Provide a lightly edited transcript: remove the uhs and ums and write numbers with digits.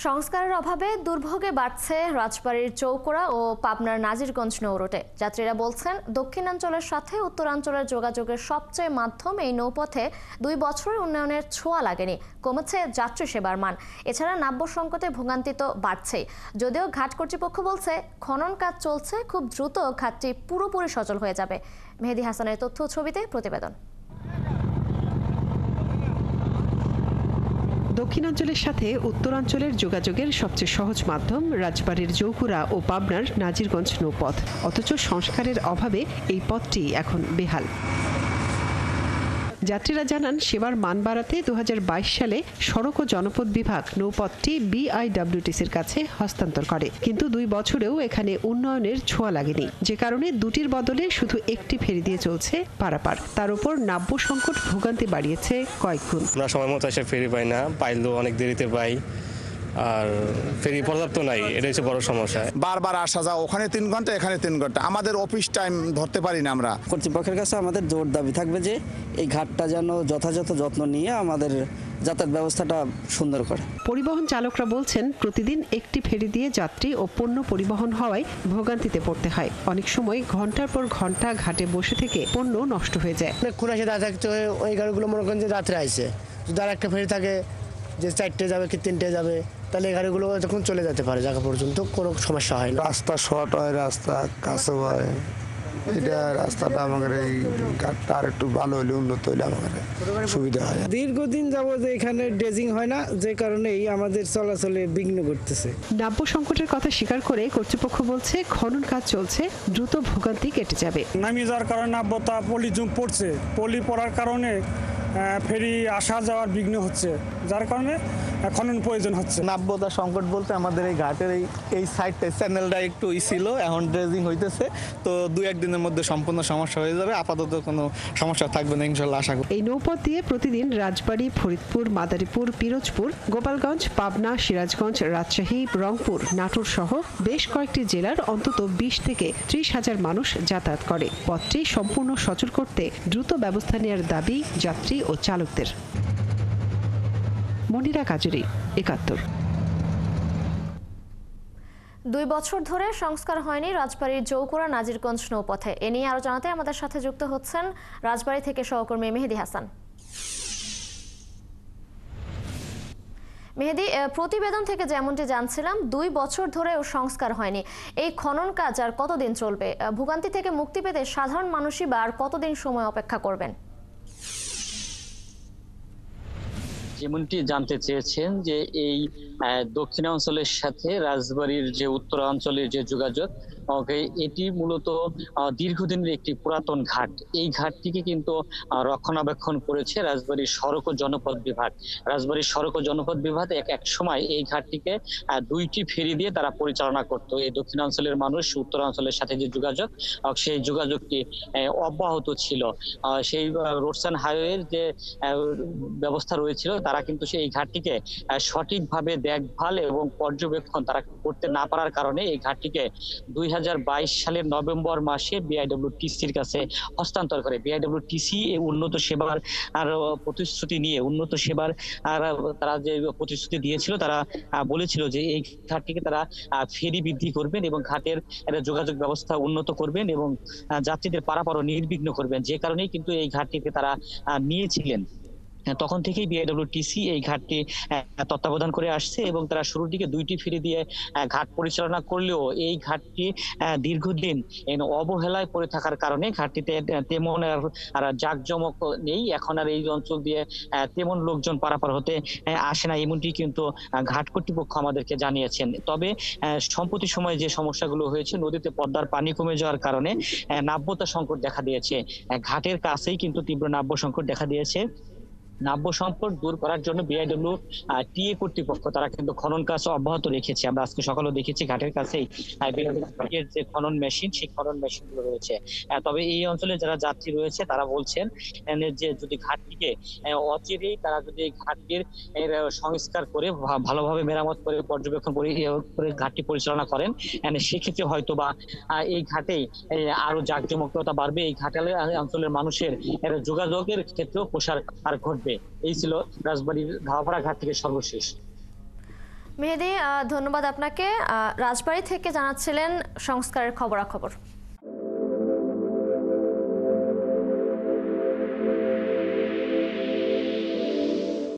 সংস্কারের অভাবে দুর্ভোগে বাড়ছে রাজবাড়ীর চৌকোড়া ও পাবনার নাজিরগঞ্জ নৌরুটে। যাত্রীরা বলছেন, দক্ষিণাঞ্চলের সাথে উত্তরাঞ্চলের যোগাযোগের সবচেয়ে মাধ্যম এই নৌপথে 2 বছরের উন্নয়নের ছোঁয়া লাগেনি। কমেছে যাত্রী সেবার মান। এছাড়া নাব্য সংকটে ভোগান্তি তো বাড়ছেই। যদিও ঘাট কর্তৃপক্ষ বলছে, খনন কাজ চলছে, খুব দ্রুত ঘাটটি পুরোপুরি সচল হয়ে যাবে। মেহেদী হাসানের তথ্য ছবিতে প্রতিবেদন। দক্ষিণাঞ্চলের সাথে উত্তরাঞ্চলের যোগাযোগের সবচেয়ে সহজ মাধ্যম রাজবাড়ীর চৌকুড়া ও পাবনার নাজিরগঞ্জ নৌপথ। অথচ সংস্কারের অভাবে এই পথটি এখন বেহাল। যাত্রীরা জানান, সেবার মান বাড়াতে 2022 সালে সড়ক ও জনপথ বিভাগ নৌপথটি বিআইডব্লিউটিসির কাছে হস্তান্তর করে, কিন্তু 2 বছরেও এখানে উন্নয়নের ছোঁয়া লাগেনি, যে কারণে দুটির বদলে শুধু একটি ফেরি দিয়ে চলছে পারাপার। তার উপর নাব্য সংকট ভোগান্তি বাড়িয়েছে কয়েকগুণ। আমরা সময় মতো এসে ফেরি পাই না, পাইলেও অনেক দেরিতে পাই, আর ফেরি পর্যাপ্ত নাই, এটা হচ্ছে বড় সমস্যা। বারবার আসা যাওয়া, ওখানে 3 ঘন্টা এখানে 3 ঘন্টা, আমাদের অফিস টাইম ধরতে পারি না। আমরা কর্তৃপক্ষের কাছে আমাদের জোর দাবি থাকবে যে এই ঘাটটা যেন যথাযথ যত্ন নিয়ে আমাদের যাতায়াত ব্যবস্থাটা সুন্দর করে। পরিবহন চালকরা বলছেন, প্রতিদিন একটি ফেরি দিয়ে যাত্রী ও পণ্য পরিবহন হওয়ায় ভোগান্তিতে পড়তে হয়। অনেক সময় ঘন্টার পর ঘন্টা ঘাটে বসে থেকে পণ্য নষ্ট হয়ে যায়। খুনাশে দাঁড়িয়ে থাকতে হয়, ওই গাড়িগুলো মনে করেন যে রাত্রে আসে, যদি আর একটা ফেরি থাকে যে 4টে যাবে কি 3টে যাবে, তাহলে এই গাড়িগুলো তখন চলে যেতে পারে জায়গা পর্যন্ত, কোনো সমস্যা হয় না। রাস্তা শর্ট হয়, রাস্তা কাছে হয়, এটা রাস্তাটা আমাদের এই ঘাটটা আর একটু ভালো হলে, উন্নত হলে আমাদের সুবিধা হয়। দীর্ঘদিন যাবত এখানে ড্রেজিং হয় না, যে কারণেই আমাদের চলাচলে বিঘ্ন ঘটতেছে। নাব্য সংকটের কথা স্বীকার করে কর্তৃপক্ষ বলছে, খনন কাজ চলছে, দ্রুত ভোগান্তি কেটে যাবে। নামিয়ে যাওয়ার কারণে নাব্যতা পলি যুগ পড়ছে, পলি পড়ার কারণে ফেরি আসা যাওয়ার বিঘ্ন হচ্ছে, যার কারণে খনন প্রয়োজন হচ্ছে। নাব্যতা সংকট বলতে আমাদের এই ঘাটের এই সাইডটা চ্যানেলটা একটু ছিল, এখন ড্রেজিং হইতেছে, তো 2-1 দিনের মধ্যে সম্পূর্ণ সমস্যা হয়ে যাবে। আপাতত কোনো সমস্যা থাকবে না ইনশাল্লাহ, আশা করি। এই নৌপথ দিয়ে প্রতিদিন রাজবাড়ী, ফরিদপুর, মাদারীপুর, পিরোজপুর, গোপালগঞ্জ, পাবনা, সিরাজগঞ্জ, রাজশাহী, রংপুর, নাটোর সহ বেশ কয়েকটি জেলার অন্তত 20 থেকে 30 হাজার মানুষ যাতায়াত করে। পথটি সম্পূর্ণ সচল করতে দ্রুত ব্যবস্থা নেওয়ার দাবি যাত্রী ও চালকদের। মনিরা কাজুরি, 71। 2 বছর ধরে সংস্কার হয়নি রাজবাড়ীর চৌকোড়া নাজিরগঞ্জ নৌপথে। এ নিয়ে আরো জানাতে আমাদের সাথে যুক্ত হচ্ছেন রাজবাড়ী থেকে সহকর্মী মেহেদী হাসান। মেহেদী, প্রতিবেদন থেকে যেমনটি জানছিলাম, 2 বছর ধরেও সংস্কার হয়নি। এই খনন কাজ আর কতদিন চলবে? ভোগান্তি থেকে মুক্তি পেতে সাধারণ মানুষই বা আর কতদিন সময় অপেক্ষা করবেন? যেমনটি জানতে চেয়েছেন যে এই দক্ষিণাঞ্চলের সাথে রাজবাড়ীর যে উত্তরাঞ্চলের যে যোগাযোগ, এটি মূলত দীর্ঘদিনের একটি পুরাতন ঘাট। এই ঘাটটিকে কিন্তু রক্ষণাবেক্ষণ করেছে রাজবাড়ীর সড়ক ও জনপথ বিভাগ। রাজবাড়ীর সড়ক ও জনপথ বিভাগ এক সময় এই ঘাটটিকে 2টি ফেরি দিয়ে তারা পরিচালনা করত। এই দক্ষিণাঞ্চলের মানুষ উত্তরাঞ্চলের সাথে যে যোগাযোগ, সেই যোগাযোগটি অব্যাহত ছিল। সেই রোডসান হাইওয়ের যে ব্যবস্থা রয়েছিল, তারা কিন্তু সেই ঘাটটিকে সঠিকভাবে দেখভাল এবং পর্যবেক্ষণ তারা করতে না পারার কারণে এই ঘাটটিকে 2022 সালের নভেম্বর মাসে বিআইডব্লিউটিসির কাছে হস্তান্তর করে। বিআইডব্লিউটিসি এই উন্নত সেবার আর প্রতিশ্রুতি নিয়ে, উন্নত সেবার আর তারা যে প্রতিশ্রুতি দিয়েছিল, তারা বলেছিল যে এই ঘাটটিকে তারা ফেরি বৃদ্ধি করবেন এবং ঘাটের যোগাযোগ ব্যবস্থা উন্নত করবেন এবং যাত্রীদের পারাপারও নির্বিঘ্ন করবেন, যে কারণেই কিন্তু এই ঘাটটিকে তারা নিয়েছিলেন। তখন থেকেই বিআইডব্লিউটিসি এই ঘাটটি তত্ত্বাবধান করে আসছে এবং তারা শুরুর দিকে 2টি ফেরি দিয়ে ঘাট পরিচালনা করলেও এই ঘাটটি দীর্ঘদিন অবহেলায় পড়ে থাকার কারণে ঘাটটিতে তেমন আর জাঁকজমক নেই। এখন আর এই অঞ্চল দিয়ে তেমন লোকজন পারাপার হতে আসে না, এমনটি কিন্তু ঘাট কর্তৃপক্ষ আমাদেরকে জানিয়েছেন। তবে সম্প্রতি সময়ে যে সমস্যাগুলো হয়েছে, নদীতে পদ্মার পানি কমে যাওয়ার কারণে নাব্যতা সংকট দেখা দিয়েছে। ঘাটের কাছেই কিন্তু তীব্র নাব্য সংকট দেখা দিয়েছে। নাব্য সংকট দূর করার জন্য বিআইডব্লিউটিএ কর্তৃপক্ষ তারা কিন্তু খনন কাজ অব্যাহত রেখেছে। আমরা আজকে সকালেও দেখেছি ঘাটের কাছেই বিআইডব্লিউটিএর যে খনন মেশিন, সেই খনন মেশিনগুলো রয়েছে। তবে এই অঞ্চলে যারা যাত্রী রয়েছে তারা বলছেন যে যদি ঘাটটিকে অচিরেই তারা যদি এই ঘাটটির সংস্কার করে ভালোভাবে মেরামত করে পর্যবেক্ষণ করে ঘাটটি পরিচালনা করেন, সেক্ষেত্রে হয়তো বা এই ঘাটেই আরো জাঁকজমকতা বাড়বে। এই ঘাটালের অঞ্চলের মানুষের যোগাযোগের ক্ষেত্রেও প্রসার আর ঘটবে। এই ছিল রাজবাড়ীর ধাওয়াপাড়া ঘাট থেকে সর্বশেষ। মেহেদী, ধন্যবাদ আপনাকে। রাজবাড়ী থেকে জানাচ্ছিলেন সংস্কারের খবরাখবর।